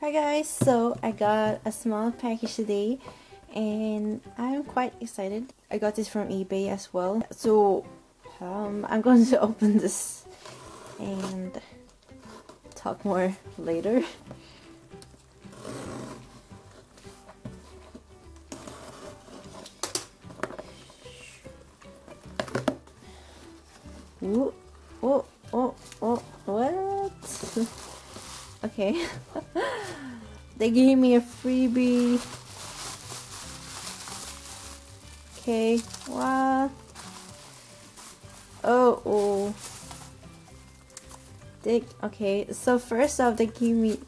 Hi guys, so I got a small package today and I'm quite excited. I got this from eBay as well. So I'm going to open this and talk more later. Ooh, what? Okay. They gave me a freebie. Okay, what? Oh. Okay, so first off, they gave me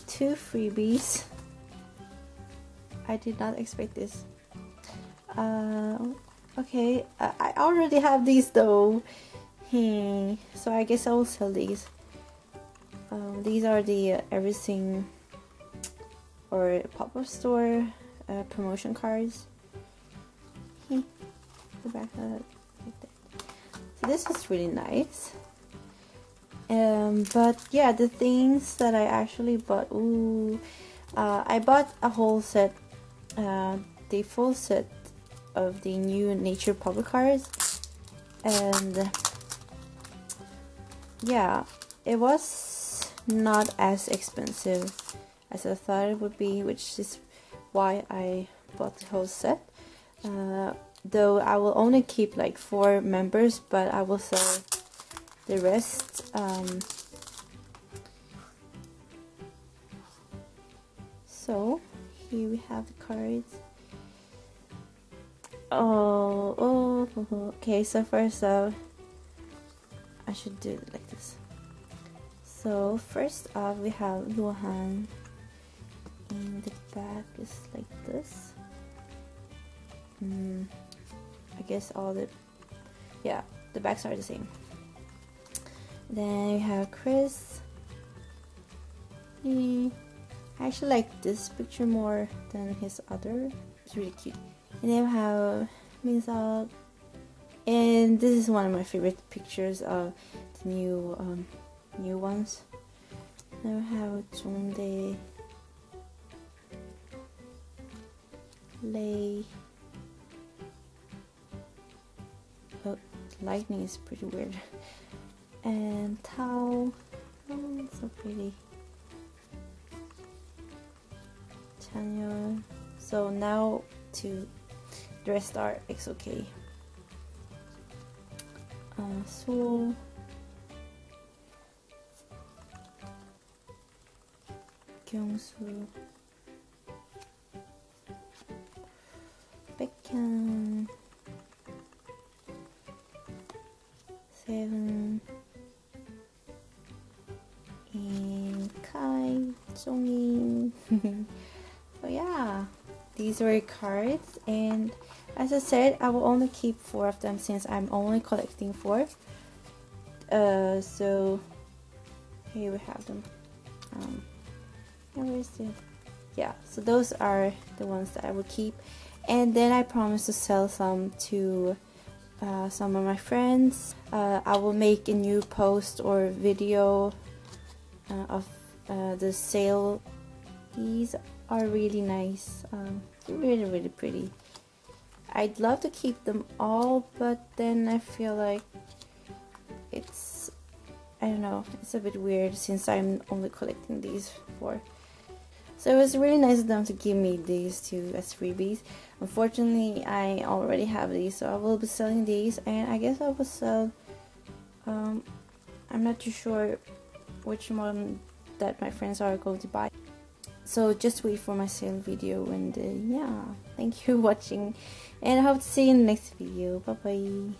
2 freebies. I did not expect this. Okay, I already have these though. So I guess I will sell these. These are the everything or pop-up store promotion cards. Go back like that. So this is really nice. But yeah, the things that I actually bought. I bought a whole set, the full set of the new Nature Republic cards, and yeah, it was not as expensive as I thought it would be, which is why I bought the whole set. Though I will only keep like 4 members, but I will sell the rest. So here we have the cards. Okay, so first off, I should do it like this. So first off, we have Luhan, and the back is like this. I guess the backs are the same. Then we have Chris. I actually like this picture more than his other. It's really cute. And then we have Minseok, and this is one of my favorite pictures of the new ones. Then we have Jongdae, Lei. Oh, lightning is pretty weird. And Tao. Oh, so pretty. Chanyeol. So now to the rest are EXO. So Kyungsu, Baekhyun, Seven, and Kai, Jongin. So yeah, these were cards, and as I said, I will only keep 4 of them since I'm only collecting 4. So here we have them. Where is it? Yeah, so those are the ones that I will keep, and then I promise to sell some to some of my friends. I will make a new post or video of the sale. These are really nice, really pretty. I'd love to keep them all, but then I feel like I don't know, it's a bit weird since I'm only collecting these 4. So it was really nice of them to give me these 2 as freebies. Unfortunately, I already have these, so I will be selling these, and I guess I will sell, I'm not too sure which one that my friends are going to buy. So just wait for my sale video, and yeah, thank you for watching, and I hope to see you in the next video. Bye bye.